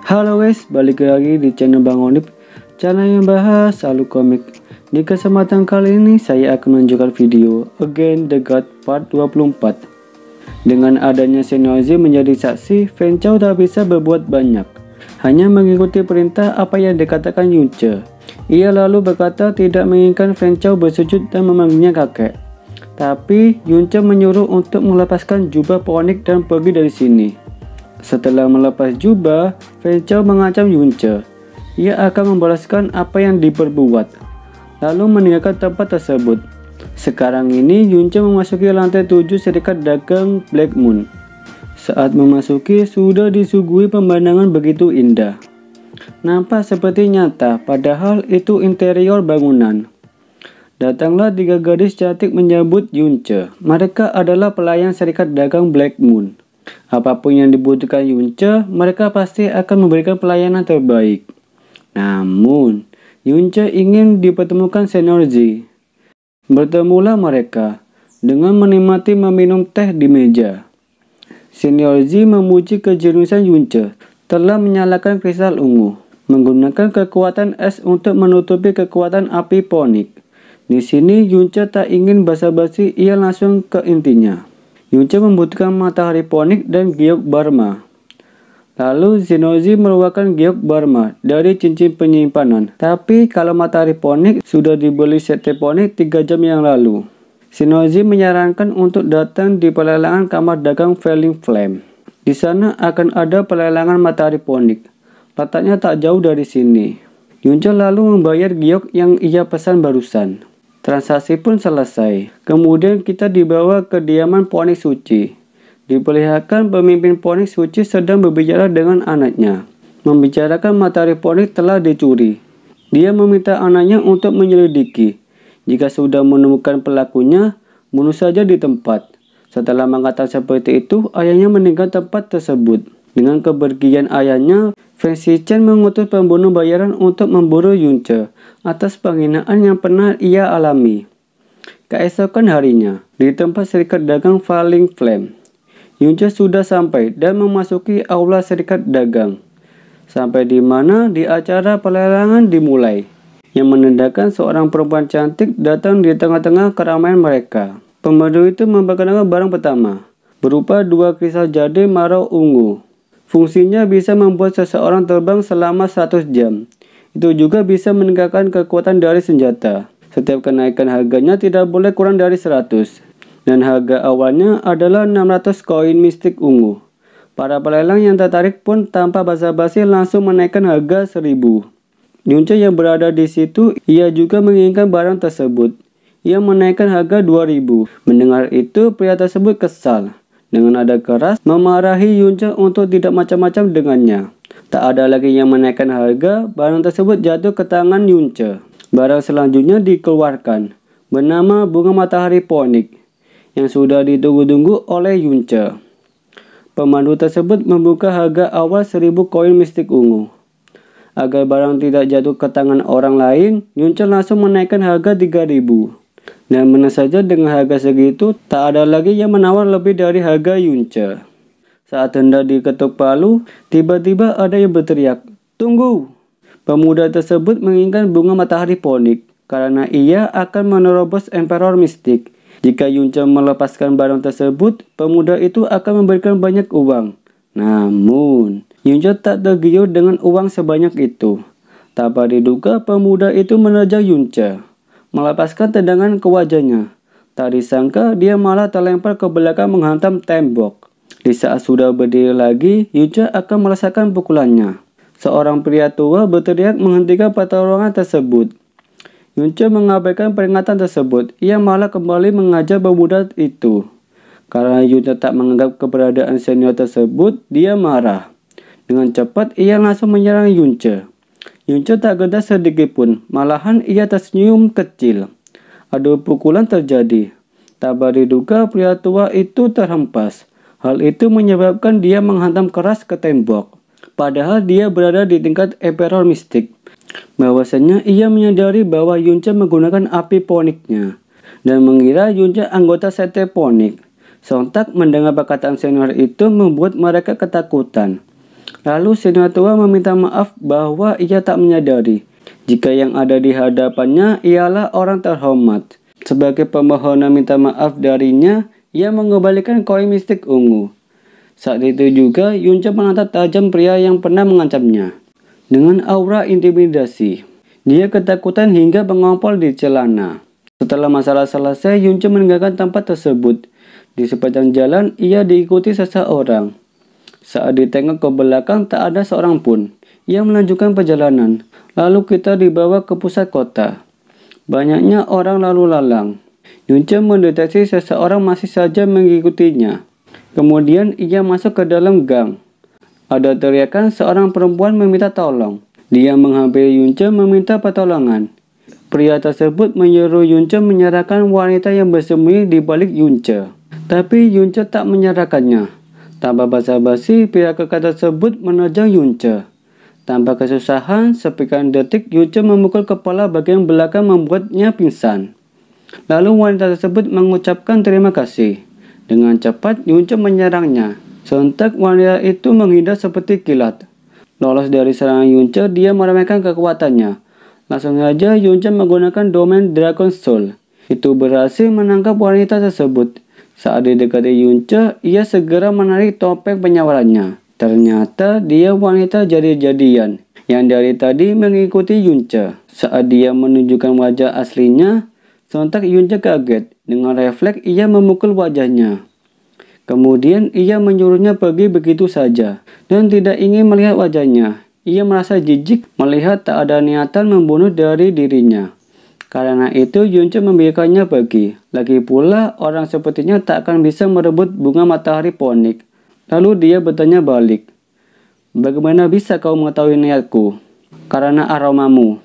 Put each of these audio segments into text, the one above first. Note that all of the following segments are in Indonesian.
Halo guys, balik lagi di channel Bang Onip, channel yang bahas alur komik. Di kesempatan kali ini saya akan menunjukkan video Again the God Part 24. Dengan adanya Shinichi menjadi saksi, Fan Chow tak bisa berbuat banyak, hanya mengikuti perintah apa yang dikatakan Yunce. Ia lalu berkata tidak menginginkan Fan Chow bersujud dan memanggilnya kakek. Tapi Yunce menyuruh untuk melepaskan jubah Phoenix dan pergi dari sini. Setelah melepas jubah, Fan Chow mengancam Yunce. Ia akan membalaskan apa yang diperbuat, lalu meninggalkan tempat tersebut. Sekarang ini Yunce memasuki lantai 7 Serikat Dagang Black Moon. Saat memasuki, sudah disuguhi pemandangan begitu indah. Nampak seperti nyata, padahal itu interior bangunan. Datanglah 3 gadis cantik menyambut Yunce. Mereka adalah pelayan Serikat Dagang Black Moon. Apapun yang dibutuhkan Yunce, mereka pasti akan memberikan pelayanan terbaik. Namun, Yunce ingin dipertemukan Shinichi. Bertemulah mereka dengan menikmati meminum teh di meja. Shinichi memuji kejeniusan Yunce telah menyalakan kristal ungu, menggunakan kekuatan es untuk menutupi kekuatan api Phoenix. Di sini Yunce tak ingin basa-basi, ia langsung ke intinya. Yunce membutuhkan matahari Phoenix dan giok Barma. Lalu Shinichi mengeluarkan giok Barma dari cincin penyimpanan. Tapi kalau matahari Phoenix sudah dibeli Sekte Phoenix 3 jam yang lalu. Shinichi menyarankan untuk datang di pelelangan kamar dagang Falling Flame. Di sana akan ada pelelangan matahari Phoenix. Letaknya tak jauh dari sini. Yunce lalu membayar giok yang ia pesan barusan. Transaksi pun selesai. Kemudian kita dibawa ke kediaman Phoenix Suci. Diperlihatkan pemimpin Phoenix Suci sedang berbicara dengan anaknya. Membicarakan matahari Phoenix telah dicuri. Dia meminta anaknya untuk menyelidiki. Jika sudah menemukan pelakunya, bunuh saja di tempat. Setelah mengatakan seperti itu, ayahnya meninggal tempat tersebut. Dengan kepergian ayahnya, Fan Shichen mengutus pembunuh bayaran untuk memburu Yunce atas penghinaan yang pernah ia alami. Keesokan harinya, di tempat Serikat Dagang Falling Flame, Yunce sudah sampai dan memasuki aula Serikat Dagang. Sampai di mana di acara pelelangan dimulai, yang menandakan seorang perempuan cantik datang di tengah-tengah keramaian mereka. Pembantu itu memperkenalkan barang pertama, berupa 2 kristal jade marau ungu. Fungsinya bisa membuat seseorang terbang selama 100 jam. Itu juga bisa meningkatkan kekuatan dari senjata. Setiap kenaikan harganya tidak boleh kurang dari 100. Dan harga awalnya adalah 600 koin mistik ungu. Para pelelang yang tertarik pun tanpa basa-basi langsung menaikkan harga 1000. Yunce yang berada di situ, ia juga menginginkan barang tersebut. Ia menaikkan harga 2000. Mendengar itu, pria tersebut kesal. Dengan nada keras, memarahi Yunce untuk tidak macam-macam dengannya. Tak ada lagi yang menaikkan harga, barang tersebut jatuh ke tangan Yunce. Barang selanjutnya dikeluarkan, bernama bunga matahari Phoenix, yang sudah ditunggu-tunggu oleh Yunce. Pemandu tersebut membuka harga awal 1000 koin mistik ungu. Agar barang tidak jatuh ke tangan orang lain, Yunce langsung menaikkan harga 3000. Dan benar saja dengan harga segitu, tak ada lagi yang menawar lebih dari harga Yunce. Saat hendak diketuk palu, tiba-tiba ada yang berteriak, "Tunggu!" Pemuda tersebut menginginkan bunga matahari Phoenix, karena ia akan menerobos Emperor Mystic. Jika Yunce melepaskan barang tersebut, pemuda itu akan memberikan banyak uang. Namun, Yunce tak tergiur dengan uang sebanyak itu. Tanpa diduga, pemuda itu menerjang Yunce, melepaskan tendangan ke wajahnya. Tak disangka dia malah terlempar ke belakang menghantam tembok. Di saat sudah berdiri lagi, Yunce akan merasakan pukulannya. Seorang pria tua berteriak menghentikan pertarungan tersebut. Yunce mengabaikan peringatan tersebut. Ia malah kembali mengajar pemuda itu. Karena Yunce tak menganggap keberadaan senior tersebut, dia marah. Dengan cepat ia langsung menyerang Yunce. Yunce tak gentar sedikit pun, malahan ia tersenyum kecil. Adu pukulan terjadi. Tak diduga pria tua itu terhempas. Hal itu menyebabkan dia menghantam keras ke tembok. Padahal dia berada di tingkat Emperor Mystic. Bahwasanya ia menyadari bahwa Yunce menggunakan api Phoenix-nya dan mengira Yunce anggota Sekte Phoenix. Sontak mendengar perkataan senior itu membuat mereka ketakutan. Lalu senior tua meminta maaf bahwa ia tak menyadari jika yang ada di hadapannya ialah orang terhormat. Sebagai permohonan minta maaf darinya, ia mengembalikan koin mistik ungu. Saat itu juga Yunce menatap tajam pria yang pernah mengancamnya. Dengan aura intimidasi, dia ketakutan hingga mengompol di celana. Setelah masalah selesai, Yunce meninggalkan tempat tersebut. Di sepanjang jalan, ia diikuti seseorang. Saat ditengok ke belakang, tak ada seorang pun. Ia melanjutkan perjalanan. Lalu kita dibawa ke pusat kota. Banyaknya orang lalu lalang. Yunce mendeteksi seseorang masih saja mengikutinya. Kemudian ia masuk ke dalam gang. Ada teriakan seorang perempuan meminta tolong. Dia menghampiri Yunce meminta pertolongan. Pria tersebut menyuruh Yunce menyerahkan wanita yang bersembunyi di balik Yunce. Tapi Yunce tak menyerahkannya. Tanpa basa-basi, pria kekar tersebut menerjang Yunce. Tanpa kesusahan, sekian detik Yunce memukul kepala bagian belakang membuatnya pingsan. Lalu wanita tersebut mengucapkan terima kasih. Dengan cepat, Yunce menyerangnya. Sontak wanita itu menghindar seperti kilat. Lolos dari serangan Yunce, dia meremehkan kekuatannya. Langsung saja Yunce menggunakan domain Dragon Soul. Itu berhasil menangkap wanita tersebut. Saat didekati Yunce, ia segera menarik topeng penyawarannya. Ternyata dia wanita jadi-jadian yang dari tadi mengikuti Yunce. Saat dia menunjukkan wajah aslinya, sontak Yunce kaget. Dengan refleks ia memukul wajahnya. Kemudian ia menyuruhnya pergi begitu saja dan tidak ingin melihat wajahnya. Ia merasa jijik melihat tak ada niatan membunuh dari dirinya. Karena itu Yunce membiarkannya pergi. Lagi pula orang sepertinya tak akan bisa merebut bunga matahari ponik. Lalu dia bertanya balik. Bagaimana bisa kau mengetahui niatku? Karena aromamu.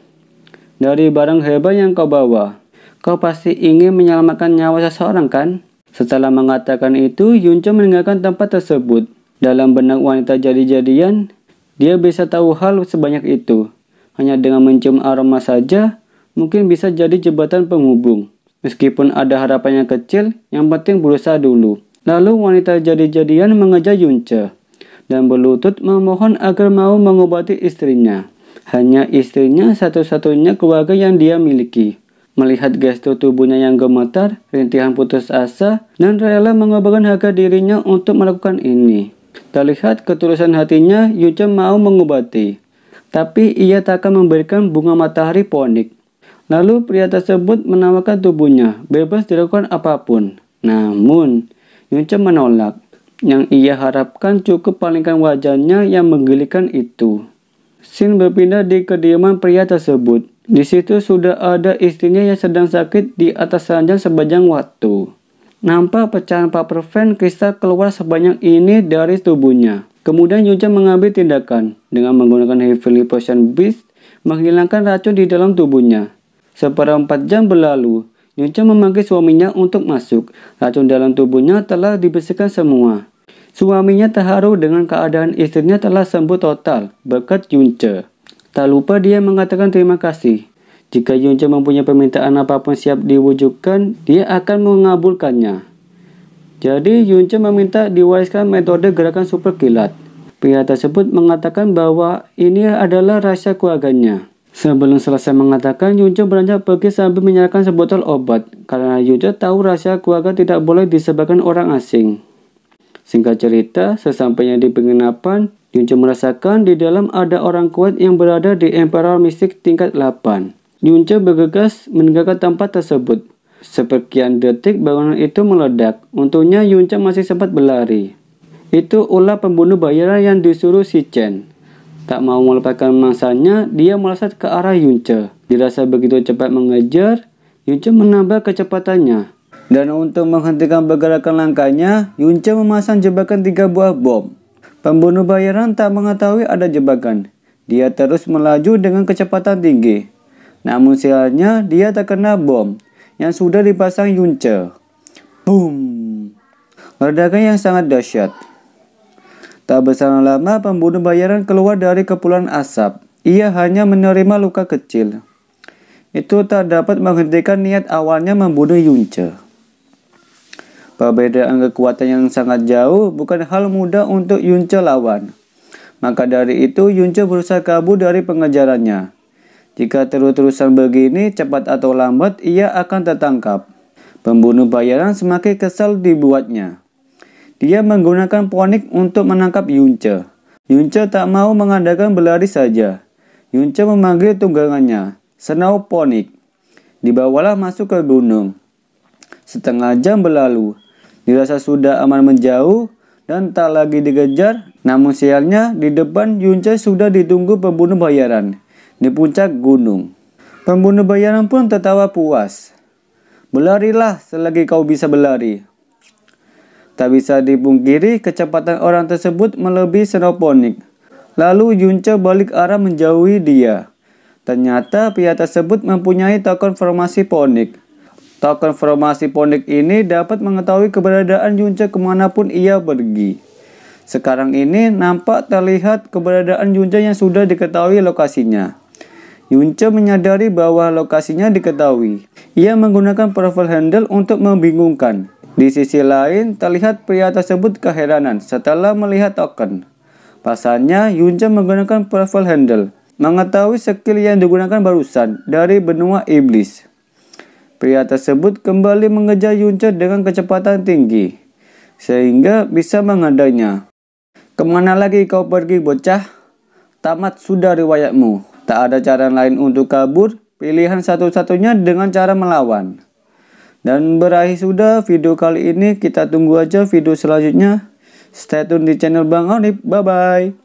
Dari barang herbal yang kau bawa. Kau pasti ingin menyelamatkan nyawa seseorang kan? Setelah mengatakan itu, Yunce meninggalkan tempat tersebut. Dalam benak wanita jadi-jadian, dia bisa tahu hal sebanyak itu. Hanya dengan mencium aroma saja, mungkin bisa jadi jembatan penghubung. Meskipun ada harapan yang kecil, yang penting berusaha dulu. Lalu wanita jadi-jadian mengejar Yunce dan berlutut memohon agar mau mengobati istrinya. Hanya istrinya satu-satunya keluarga yang dia miliki. Melihat gestur tubuhnya yang gemetar, rintihan putus asa, dan rela mengorbankan harga dirinya untuk melakukan ini. Terlihat ketulusan hatinya, Yunce mau mengobati. Tapi ia tak akan memberikan bunga matahari ponik. Lalu pria tersebut menawarkan tubuhnya, bebas dilakukan apapun. Namun, Yunce menolak. Yang ia harapkan cukup palingkan wajahnya yang menggelikan itu. Scene berpindah di kediaman pria tersebut. Di situ sudah ada istrinya yang sedang sakit di atas ranjang sepanjang waktu. Nampak pecahan paperfen kristal keluar sebanyak ini dari tubuhnya. Kemudian Yunce mengambil tindakan dengan menggunakan Heavenly Potion Beast menghilangkan racun di dalam tubuhnya. Seperempat jam berlalu, Yunce memanggil suaminya untuk masuk. Racun dalam tubuhnya telah dibersihkan semua. Suaminya terharu dengan keadaan istrinya telah sembuh total berkat Yunce. Tak lupa dia mengatakan terima kasih. Jika Yunce mempunyai permintaan apapun siap diwujudkan, dia akan mengabulkannya. Jadi Yunce meminta diwariskan metode gerakan super kilat. Pria tersebut mengatakan bahwa ini adalah rahasia keluarganya. Sebelum selesai mengatakan, Yunce beranjak pergi sambil menyerahkan sebotol obat. Karena Yunce tahu rahasia keluarga tidak boleh disebarkan orang asing. Singkat cerita, sesampainya di penginapan, Yunce merasakan di dalam ada orang kuat yang berada di Emperor Mystic tingkat 8. Yunce bergegas meninggalkan tempat tersebut. Seperkian detik bangunan itu meledak. Untungnya Yunce masih sempat berlari. Itu ulah pembunuh bayaran yang disuruh si Chen. Tak mau melepaskan mangsanya, dia melesat ke arah Yunce. Dirasa begitu cepat mengejar, Yunce menambah kecepatannya. Dan untuk menghentikan pergerakan langkahnya, Yunce memasang jebakan 3 buah bom. Pembunuh bayaran tak mengetahui ada jebakan. Dia terus melaju dengan kecepatan tinggi. Namun sialnya dia terkena bom yang sudah dipasang Yunce. Boom! Ledakan yang sangat dahsyat. Tak berselang lama pembunuh bayaran keluar dari kepulan asap. Ia hanya menerima luka kecil. Itu tak dapat menghentikan niat awalnya membunuh Yunce. Perbedaan kekuatan yang sangat jauh bukan hal mudah untuk Yunce lawan. Maka dari itu Yunce berusaha kabur dari pengejarannya. Jika terus-terusan begini, cepat atau lambat ia akan tertangkap. Pembunuh bayaran semakin kesal dibuatnya. Dia menggunakan ponik untuk menangkap Yunce. Yunce tak mau mengadakan berlari saja. Yunce memanggil tunggangannya, Senau Ponik. Dibawalah masuk ke gunung. Setengah jam berlalu. Dirasa sudah aman menjauh dan tak lagi dikejar. Namun sialnya, di depan Yunce sudah ditunggu pembunuh bayaran di puncak gunung. Pembunuh bayaran pun tertawa puas. Berlarilah selagi kau bisa berlari. Tak bisa dipungkiri, kecepatan orang tersebut melebihi Senau Ponik. Lalu Yunce balik arah menjauhi dia. Ternyata pria tersebut mempunyai token formasi Ponik. Token formasi Ponik ini dapat mengetahui keberadaan Yunce kemanapun ia pergi. Sekarang ini nampak terlihat keberadaan Yunce yang sudah diketahui lokasinya. Yunce menyadari bahwa lokasinya diketahui. Ia menggunakan profile handle untuk membingungkan. Di sisi lain, terlihat pria tersebut keheranan setelah melihat token. Pasalnya, Yunce menggunakan profile handle, mengetahui skill yang digunakan barusan dari benua iblis. Pria tersebut kembali mengejar Yunce dengan kecepatan tinggi, sehingga bisa menghadangnya. Kemana lagi kau pergi, bocah? Tamat sudah riwayatmu. Tak ada cara lain untuk kabur, pilihan satu-satunya dengan cara melawan. Dan berakhir sudah video kali ini, kita tunggu aja video selanjutnya. Stay tune di channel Bang Onip. Bye-bye.